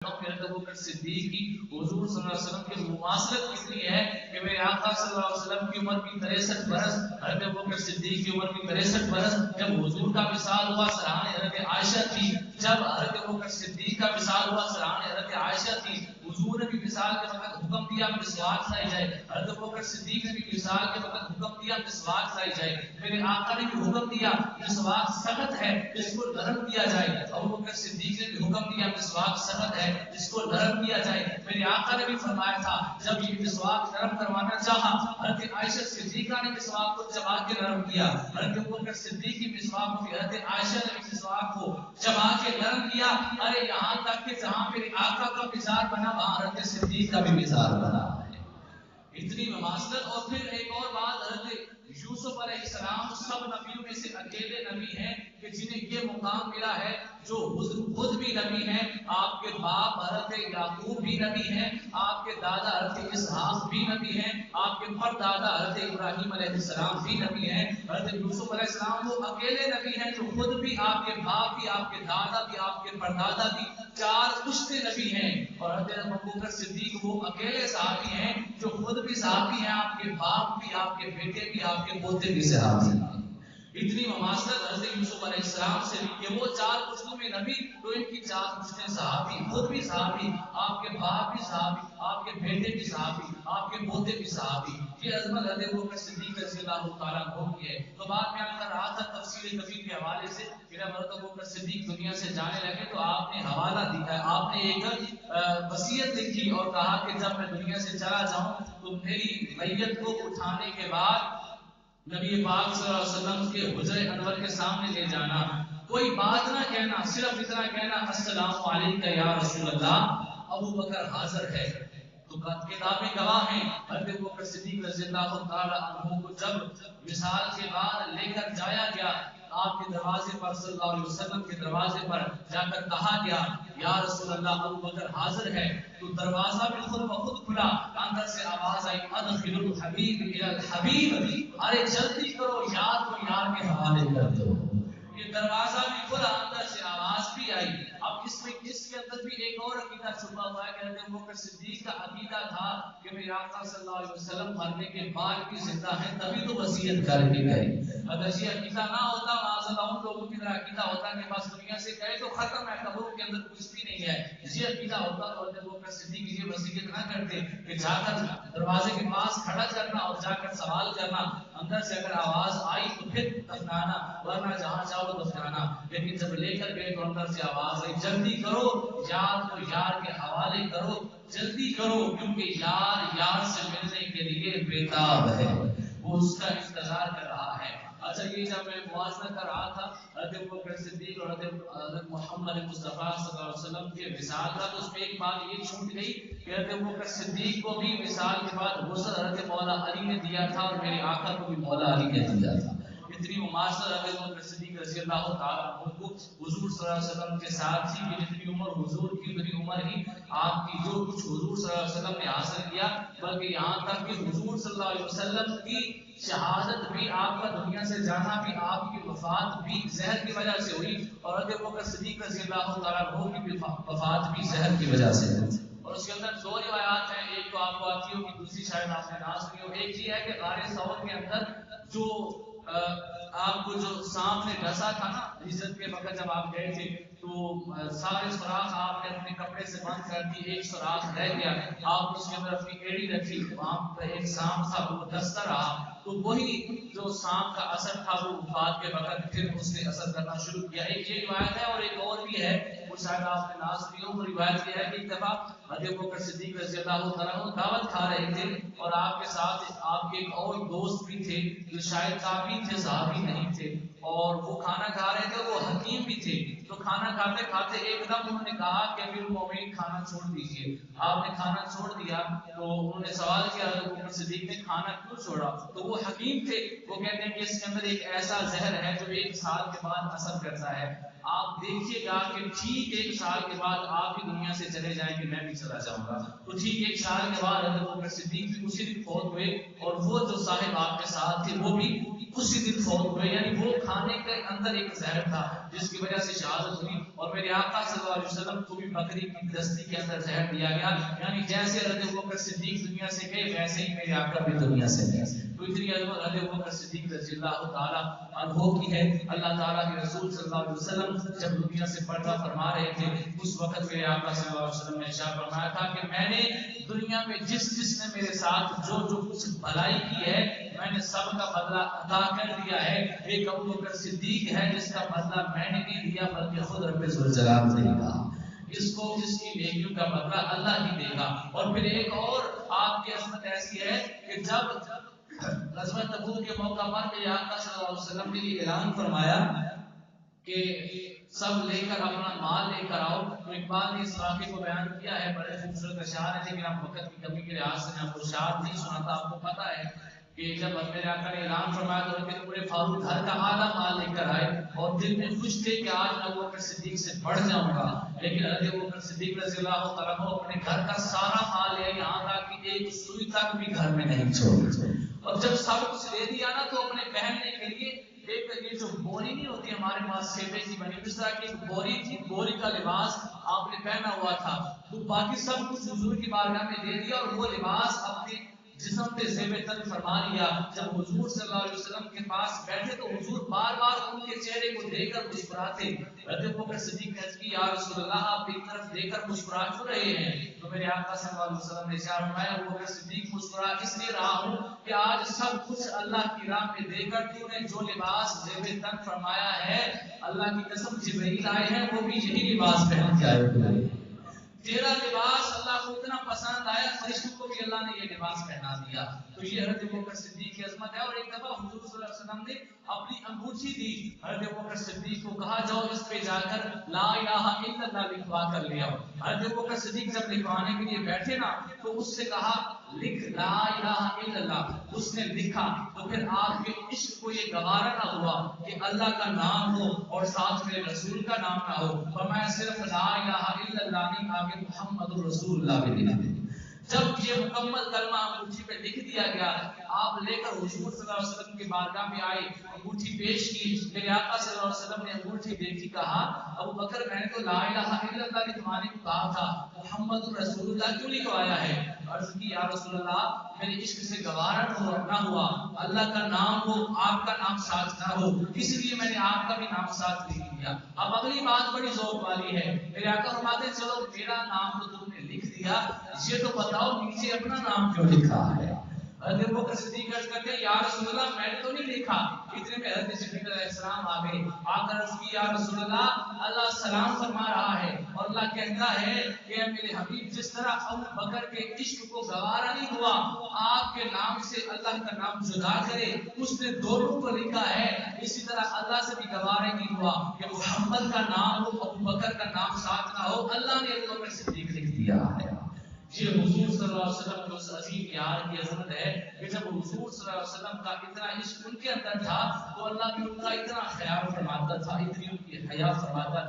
ابوبکر صدیق کی حضور صلی اللہ علیہ وسلم کی مماثلت کتنی ہے کہ میرے آقا صلی اللہ علیہ وسلم کی عمر بھی 63 برس، حضرت ابوبکر صدیق کی عمر بھی 63 برس۔ جب حضور کا وصال ہوا سرحان حضرت عائشہ تھی، جب حضرت ابوبکر صدیق کا وصال ہوا سرحان حضرت عائشہ تھی۔ حضور نے بھی وصال کے وقت حکم دیا مسواک کھائی جائے، حضرت ابوبکر صدیق نے بھی وصال کے وقت حکم دیا مسواک کھائی جائے۔ میرے آقا نے بھی حکم دیا مسواک سخت ہے اس کو نرم کیا جائے، ابوبکر صدیق نے بھی حکم دیا مسواک سخت ہے اس کو نرم کیا جائے۔ میرے آقا نے بھی فرمایا تھا جب یہ مسواک نرم کروانا چاہا، حضرت عائشہ صدیقہ نے مسواک کو چبا کے نرم کیا، حضرت ابوبکر صدیق کی مسواک کو حضرت عائشہ نے مسواک کو چبا کے نرم کیا۔ ارے یہاں تک کہ جہاں میرے آقا کا مزاج بنا وہاں حضرت صدیق کا بھی مزاج بنا ہے۔ اتنی مماثلت۔ اور پھر ایک اور بات، حضرت یوسف علیہ السلام سب نبیوں میں سے اکیلے نبی ہیں کہ جنہیں یہ مقام ملا ہے، جو خود بھی نبی ہیں، آپ کے باپ حضرت یعقوب بھی نبی ہیں، آپ کے دادا حضرت اسحاق بھی نبی ہیں، آپ کے پردادا حضرت ابراہیم علیہ السلام بھی نبی ہیں۔ حضرت یوسف علیہ السلام وہ اکیلے نبی ہیں جو خود بھی، آپ کے باپ بھی، آپ کے دادا بھی، آپ کے پردادا بھی، 4 پشتے نبی ہیں۔ اور حضرت ابوبکر صدیق وہ اکیلے صحابی ہیں جو خود بھی صحابی ہیں، آپ کے باپ بھی، آپ کے بیٹے بھی، آپ کے پوتے بھی صحابی ہیں۔ اتنی مماثلت حضرت یوسف علیہ السلام سے کہ وہ 4 پشتوں میں نبی تو ان کی 4 پشتیں صحابی، خود بھی صحابی، آپ کے باپ بھی صحابی، آپ کے بیٹے بھی صحابی، آپ کے پوتے بھی صحابی۔ یہ عظمت حضرت ابوبکر صدیق رضی اللہ تعالیٰ عنہ کی ہے۔ تو بعد میں آپ کر رہا تھا تفسیر کبیر کے حوالے سے کہ جب حضرت ابوبکر صدیق دنیا سے جانے لگے تو آپ نے حوالہ دیا، آپ نے ایک وصیت لکھی اور کہا کہ جب میں دنیا سے چلا جاؤں تو میری میت کو اٹھانے کے بعد نبی پاک صلی اللہ علیہ وسلم کے حجرے انور کے سامنے لے جانا، کوئی بات نہ کہنا، صرف اتنا کہنا السلام علیکم یا رسول اللہ، ابو بکر حاضر ہے۔ تو کتابیں گواہ ہیں حضرت ابوبکر صدیق رضی اللہ تعالی عنہ کو جب وصال کے بعد لے کر جایا گیا، آپ کے دروازے پر صلی اللہ علیہ وسلم کے دروازے پر جا کر کہا گیا یا رسول اللہ ابو بکر حاضر ہے، تو دروازہ بھی خود بخود کھلا، اندر سے آواز آئی ادخل الحبیب الی الحبیب، ارے جلدی کرو یار کو یار کے حوالے کر دو۔ یہ دروازہ بھی کھلا، اندر سے آواز بھی آئی۔ اب اس کے اندر بھی ایک اور عقیدہ چھپا ہوا ہے کہ حضرت ابوبکر صدیق کا عقیدہ تھا کہ میرے آقا صلی اللہ علیہ وسلم مرنے کے بعد بھی زندہ ہیں تبھی تو وصیت کر کے گئے۔ اگر یہ عقیدہ نہ ہوتا، معاذ اللہ ان لوگوں کی طرح عقیدہ ہوتا کہ بس دنیا سے گئے تو ختم ہے، قبروں کے اندر کچھ بھی نہیں ہے، یہ عقیدہ ہوتا تو حضرت ابوبکر صدیق یہ وصیت نہ کرتے کہ جا کر دروازے کے پاس کھڑا کرنا اور جا کر سوال کرنا، اندر سے اگر آواز آئی تو پھر دفنانا، ورنہ جہاں جاؤ دفنانا۔ لیکن جب لے کر گئے تو اندر سے آواز آئی جلدی کرو یار کو یار کے حوالے کرو، جلدی کرو کیونکہ یار سے ملنے کے لیے بےتاب ہے، وہ اس کا انتظار کر رہا ہے۔ اچھا، یہ جب میں موازنہ کر رہا تھا حضرت ابوبکر صدیق اور حضرت محمد مصطفیٰ صلی اللہ علیہ وسلم کے وصال کا، تو اس میں ایک بات یہ چھوٹ گئی کہ حضرت ابوبکر صدیق کو بھی وصال کے بعد غسل حضرت مولا علی نے دیا تھا اور میرے آقا کو بھی مولا علی نے دیا تھا۔ اتنی مماثلت حضرت ابوبکر صدیق رضی اللہ تعالیٰ عنہ کو حضور صلی اللہ علیہ وسلم کے ساتھ تھی کہ جتنی عمر حضور کی اتنی عمر ہی آپ کی، جو کچھ حضور صلی اللہ علیہ وسلم نے حاصل کیا، بلکہ یہاں تک کہ حضور صلی اللہ علیہ وسلم کی شہادت بھی، آپ کا دنیا سے جانا بھی، آپ کی وفات بھی زہر کی وجہ سے ہوئی، اور حضرت ابوبکر صدیق رضی اللہ تعالیٰ عنہ کی وفات بھی زہر کی وجہ سے ہوئی۔ اور اس کے اندر 2 روایات ہیں، ایک تو آپ کو آتی ہوگی، دوسری شاید آپ نے نہ سنی ہو۔ ایک یہ ہے کہ غار ثور کے اندر جو آپ کو جو سانپ نے ڈسا تھا نا، ہجرت کے وقت جب آپ گئے تھے تو سارے سوراخ آپ نے اپنے کپڑے سے بند کر دی، ایک سوراخ رہ گیا، آپ اس کے اندر اپنی ایڑی رکھی، وہاں پر ایک سانپ تھا وہ ڈستا رہا، تو وہی جو سانپ کا اثر تھا وہ وفات کے وقت پھر اس نے اثر کرنا شروع کیا۔ ایک یہ روایت ہے، اور ایک اور بھی ہے، وہ شاید آپ نے نہ سنی ہو۔ وہ روایت یہ ہے کہ ایک دفعہ حضرت ابوبکر صدیق رضی اللہ تعالیٰ عنہ دعوت کھا رہے تھے، اور آپ کے ساتھ آپ کے ایک اور دوست بھی تھے جو شاید تابعی تھے، صحابی نہیں تھے، اور وہ کھانا کھا رہے تھے، وہ حکیم بھی تھے۔ تو کھانا کھاتے کھاتے ایک دم انہوں نے کہا کہ امیر المومنین کھانا چھوڑ دیجیے۔ آپ نے کھانا چھوڑ دیا تو انہوں نے سوال کیا حضرت ابوبکر صدیق نے کھانا کیوں چھوڑا؟ تو وہ حکیم تھے، وہ کہتے ہیں کہ اس کے اندر ایک ایسا زہر ہے جو 1 سال کے بعد اثر کرتا ہے، آپ دیکھیے گا کہ ٹھیک 1 سال کے بعد آپ بھی دنیا سے چلے جائیں گے، میں بھی چلا جاؤں گا۔ تو ٹھیک 1 سال کے بعد حضرت ابوبکر صدیق بھی اسی دن فوت ہوئے، اور وہ جو صاحب آپ کے ساتھ تھے وہ بھی اسی دن فوت ہوئے، یعنی وہ کھانے کے اندر ایک زہر تھا۔ جس کی وجہ سے شہادت ہوئی، اور میرے آقا صلی اللہ علیہ وسلم کو بھی بکری کی دستی کے اندر زہر دیا گیا، یعنی جیسے حضرت ابوبکر صدیق دنیا سے گئے ویسے ہی میرے آقا بھی دنیا سے گئے۔ تو اتنی عظمت حضرت ابوبکر صدیق رضی اللہ تعالیٰ عنہ کی ہے۔ اللہ تعالیٰ کے رسول صلی اللہ علیہ وسلم جب دنیا سے پردہ فرما رہے تھے، اس وقت میرے آقا صلی اللہ علیہ وسلم نے ارشاد فرمایا تھا کہ میں نے دنیا میں جس نے میرے ساتھ جو کچھ بھلائی کی ہے میں نے سب کا بدلہ ادا کر دیا ہے، ایک ابوبکر صدیق ہے جس کا بدلہ میں نے نہیں دیا بلکہ خود رب ذوالجلال دے گا، اس کو اس کی نیکیوں کا بدلہ اللہ ہی دے گا۔ اور پھر ایک اور آپ کی عظمت ایسی ہے کہ جب غزوہ تبوک کے موقع پر میرے آقا صلی اللہ علیہ وسلم نے یہ اعلان فرمایا کہ سب لے کر اپنا مال لے کر آؤ، تو اقبال نے اس واقعے کو بیان کیا ہے، بڑے خوبصورت اشعار ہے، لیکن آپ وقت کی کمی کے لحاظ سے میں آپ کو اشعار نہیں سناتا۔ آپ کو پتا ہے کہ جب میرے آقا نے اعلان فرمایا تو کہ پورے فاروق گھر کا آدھا مال لے کر آئے اور دل میں خوش تھے کہ آج میں ابوبکر صدیق سے بڑھ جاؤں گا، لیکن حضرت ابوبکر صدیق رضی اللہ تعالیٰ عنہ اپنے گھر کا سارا مال لے یہاں تک کہ ایک سوئی تک بھی گھر میں نہیں چھوڑی، اور جب سب کچھ دے دیا نا تو اپنے پہننے کے لیے ایک یہ جو بوری نہیں ہوتی ہمارے پاس سیبے کی بنی، اس طرح کی ایک بوری تھی، بوری کا لباس آپ نے پہنا ہوا تھا، تو باقی سب کچھ حضور کی بارگاہ میں دے دیا اور وہ لباس اپنے جسم پہ زیب تن فرما لیا۔ جب حضور صلی اللہ علیہ وسلم کے پاس بیٹھے تو حضور بار بار ان کے چہرے کو دیکھ کر مسکراتے۔ حضرت ابوبکر صدیق نے عرض کی یا رسول اللہ آپ ایک طرف دیکھ کر مسکرا کیوں رہے ہیں؟ تو میرے آقا صلی اللہ علیہ وسلم نے ارشاد فرمایا ابوبکر صدیق مسکرا اس لیے رہا ہوں کہ آج سب کچھ اللہ کی راہ میں دے کر تو نے جو لباس زیب تن فرمایا ہے، اللہ کی قسم جبرائیل آئے ہیں وہ بھی یہی لباس پہن کے آئے ہوئے، تیرا لباس اللہ کو اتنا پسند آیا فرشتوں کو بھی اللہ نے یہ لباس پہنا دیا۔ تو یہ حضرت ابوبکر صدیق کی عظمت ہے۔ اور ایک دفعہ حضور صلی اللہ علیہ وسلم نے اپنی انگوٹھی دی، حضرت ابوبکر صدیق کو کہا جاؤ اس پہ جا کر لا الہ الا اللہ لکھوا کر لے آؤ۔ حضرت ابوبکر صدیق جب لکھوانے کے لیے بیٹھے نا تو اس سے کہا لکھ لا الہ الا اللہ، اس نے لکھا تو پھر آپ کے عشق کو یہ گوارا نہ ہوا کہ اللہ کا نام ہو اور ساتھ میں رسول کا نام نہ ہو، فرمایا صرف لا الہ الا اللہ نہیں آگے محمد رسول اللہ بھی لکھا۔ جب یہ مکمل کلمہ انگوٹھی پہ لکھ دیا گیا، آپ لے کر حضور صلی اللہ علیہ وسلم کی بارگاہ میں آئے، انگوٹھی پیش کی، میرے آقا صلی اللہ علیہ وسلم نے انگوٹھی دیکھی، کہا ابو بکر میں نے تو لا الہ الا اللہ لکھوانے کو کہا تھا، محمد رسول اللہ کیوں لکھوایا ہے؟ عرض کی یا رسول اللہ میرے عشق سے گوارا نہ ہوا، اللہ کا نام ہو آپ کا نام ساتھ نہ ہو، اس لیے میں نے آپ کا بھی نام ساتھ لکھ دیا۔ اب اگلی بات بڑی ذوق والی ہے، میرے آقا فرماتے ہیں چلو میرا نام تو تم نے لکھ دیا، یہ تو بتاؤ نیچے اپنا نام کیوں لکھا ہے؟ حضرت ابوبکر صدیق عرض کرتے ہیں یا رسول اللہ میں نے تو نہیں لکھا، اتنے میں حضرت جبرائیل علیہ السلام آ گئے، آ کر عرض کی یا رسول اللہ اللہ سلام فرما رہا ہے اور اللہ کہتا ہے کہ میرے حبیب جس طرح ابو بکر کے عشق کو گوارا نہیں ہوا آپ کے نام سے اللہ کا نام جدا کرے، اس نے دونوں کو لکھا ہے، اسی طرح اللہ سے بھی گوارا نہیں ہوا کہ محمد کا نام ہو ابو بکر کا نام ساتھ نہ ہو، اللہ نے ابو بکر صدیق لکھ دیا ہے۔ یہ حضور صلی اللہ علیہ وسلم کے اس عظیم یار کی عظمت ہے کہ جب حضور صلی اللہ علیہ وسلم کا اتنا عشق ان کے اندر تھا تو اللہ بھی ان کا اتنا خیال فرماتا تھا، اتنی ان کی حیا فرماتا تھا۔